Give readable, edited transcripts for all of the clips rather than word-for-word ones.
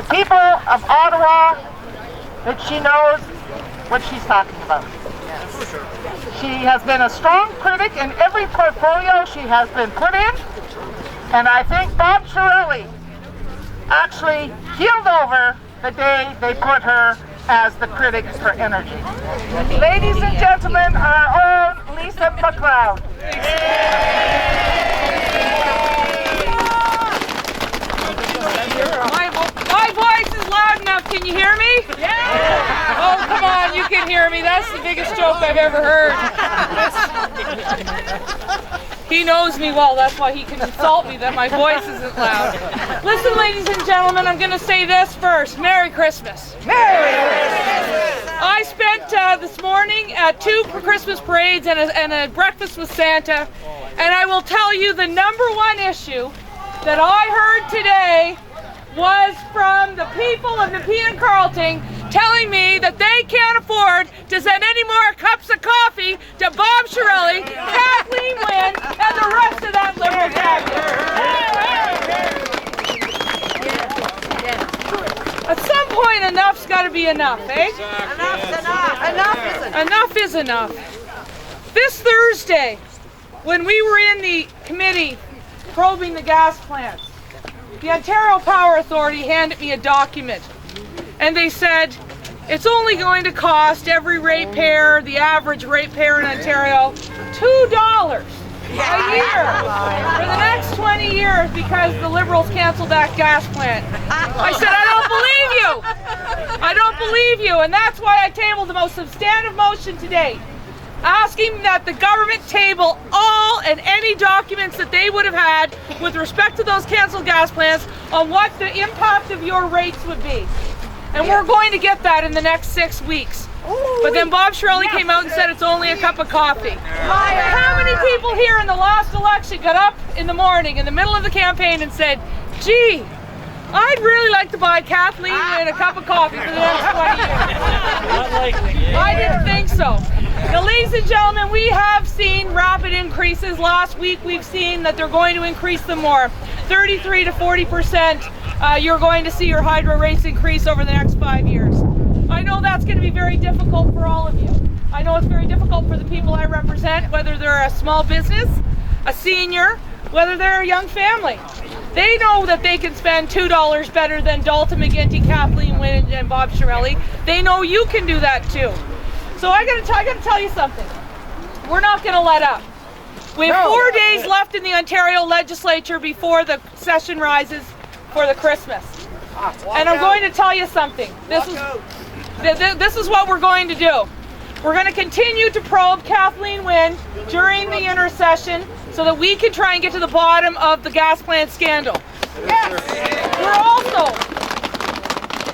the people of Ottawa that she knows what she's talking about. She has been a strong critic in every portfolio she has been put in, and I think Bob Chairelli actually keeled over the day they put her as the critic for energy. Ladies and gentlemen, our own Lisa MacLeod. My voice is loud enough. Can you hear me? Yeah! Oh, come on, you can hear me. That's the biggest joke I've ever heard. He knows me well. That's why he can insult me that my voice isn't loud. Listen, ladies and gentlemen, I'm going to say this first. Merry Christmas. Merry Christmas! I spent this morning at 2 Christmas parades and a breakfast with Santa, and I will tell you the #1 issue that I heard today was from the people of Nepean Carleton telling me that they can't afford to send any more cups of coffee to Bob Chairelli, Kathleen Wynne, and the rest of that Liberal cabinet. At some point, enough's got to be enough, eh? Enough's enough. Enough is enough. Enough is enough. This Thursday, when we were in the committee probing the gas plants, the Ontario Power Authority handed me a document, and they said it's only going to cost every ratepayer, the average ratepayer in Ontario, $2 a year for the next 20 years because the Liberals canceled that gas plant. I said, I don't believe you. I don't believe you, and that's why I tabled the most substantive motion today, asking that the government table all and any documents that they would have had with respect to those cancelled gas plants on what the impact of your rates would be. And we're going to get that in the next 6 weeks. But then Bob Chairelli came out and said it's only a cup of coffee. How many people here in the last election got up in the morning in the middle of the campaign and said, gee, I'd really like to buy Kathleen Wynne a cup of coffee for the next 20 years. Not likely. I didn't think so. Now, ladies and gentlemen, we have seen rapid increases. Last week we've seen that they're going to increase them more. 33 to 40%, you're going to see your hydro rates increase over the next 5 years. I know that's going to be very difficult for all of you. I know it's very difficult for the people I represent, whether they're a small business, a senior, whether they're a young family. They know that they can spend $2 better than Dalton McGuinty, Kathleen Wynne, and Bob Chairelli. They know you can do that too. So I gotta tell you something. We're not gonna let up. We have 4 days left in the Ontario legislature before the session rises for the Christmas. And I'm going to tell you something. This is what we're going to do. We're going to continue to probe Kathleen Wynne during the intersession so that we can try and get to the bottom of the gas plant scandal. Yes.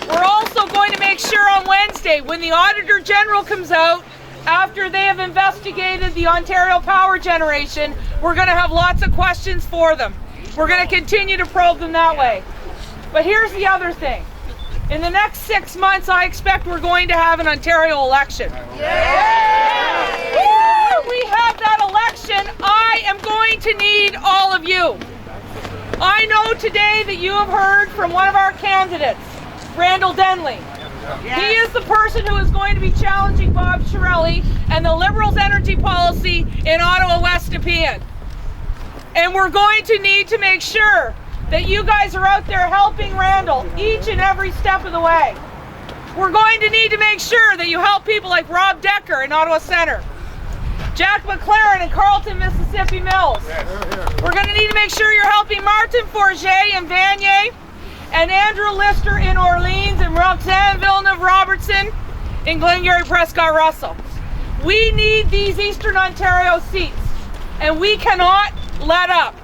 We're also going to make sure on Wednesday, when the Auditor General comes out, after they have investigated the Ontario Power Generation, we're going to have lots of questions for them. We're going to continue to probe them that way. But here's the other thing. In the next 6 months, I expect we're going to have an Ontario election. Yeah. When we have that election, I am going to need all of you. I know today that you have heard from one of our candidates, Randall Denley. Yes. He is the person who is going to be challenging Bob Chairelli and the Liberals' energy policy in Ottawa West Nepean. And we're going to need to make sure that you guys are out there helping Randall each and every step of the way. We're going to need to make sure that you help people like Rob Decker in Ottawa Centre, Jack McLaren in Carleton, Mississippi Mills. We're going to need to make sure you're helping Martin Forget in Vanier, and Andrew Lister in Orleans, and Roxanne Villeneuve-Robertson in Glengarry Prescott Russell. We need these Eastern Ontario seats, and we cannot let up.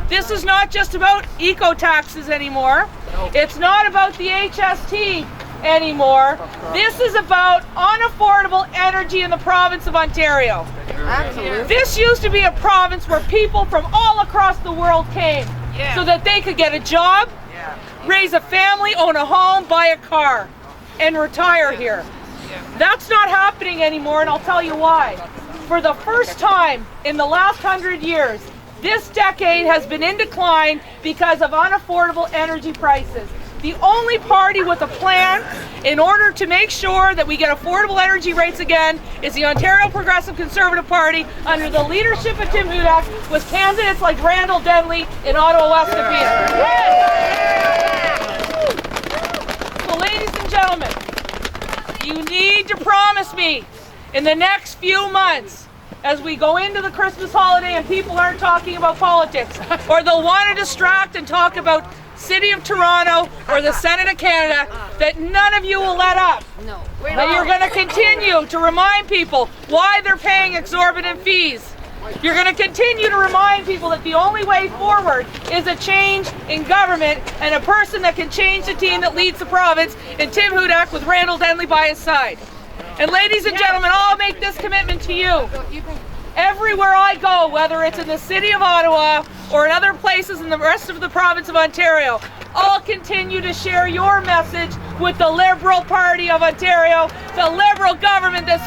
This is not just about eco-taxes anymore. It's not about the HST anymore. This is about unaffordable energy in the province of Ontario. Absolutely. This used to be a province where people from all across the world came so that they could get a job, raise a family, own a home, buy a car, and retire here. That's not happening anymore, and I'll tell you why. For the first time in the last 100 years, this decade has been in decline because of unaffordable energy prices. The only party with a plan in order to make sure that we get affordable energy rates again is the Ontario Progressive Conservative Party under the leadership of Tim Hudak with candidates like Randall Denley in Ottawa West So ladies and gentlemen, you need to promise me in the next few months, as we go into the Christmas holiday and people aren't talking about politics, or they'll want to distract and talk about City of Toronto or the Senate of Canada, that none of you will let up. No. That you're going to continue to remind people why they're paying exorbitant fees. You're going to continue to remind people that the only way forward is a change in government and a person that can change the team that leads the province, and Tim Hudak with Randall Denley by his side. And ladies and gentlemen, I'll make this commitment to you. Everywhere I go, whether it's in the City of Ottawa or in other places in the rest of the province of Ontario, I'll continue to share your message with the Liberal Party of Ontario, the Liberal government that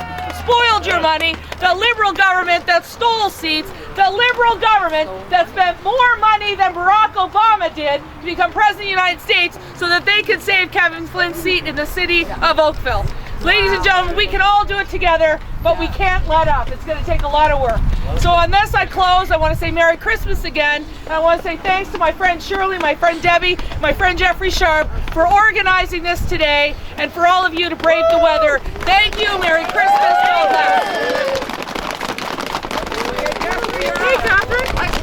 spoiled your money, the Liberal government that stole seats, the Liberal government that spent more money than Barack Obama did to become President of the United States so that they could save Kevin Flynn's seat in the City of Oakville. Ladies and gentlemen, we can all do it together, but we can't let up. It's going to take a lot of work. So on this I close. I want to say Merry Christmas again. And I want to say thanks to my friend Shirley, my friend Debbie, my friend Jeffrey Sharp for organizing this today, and for all of you to brave the weather. Thank you. Merry Christmas. Hey, Catherine.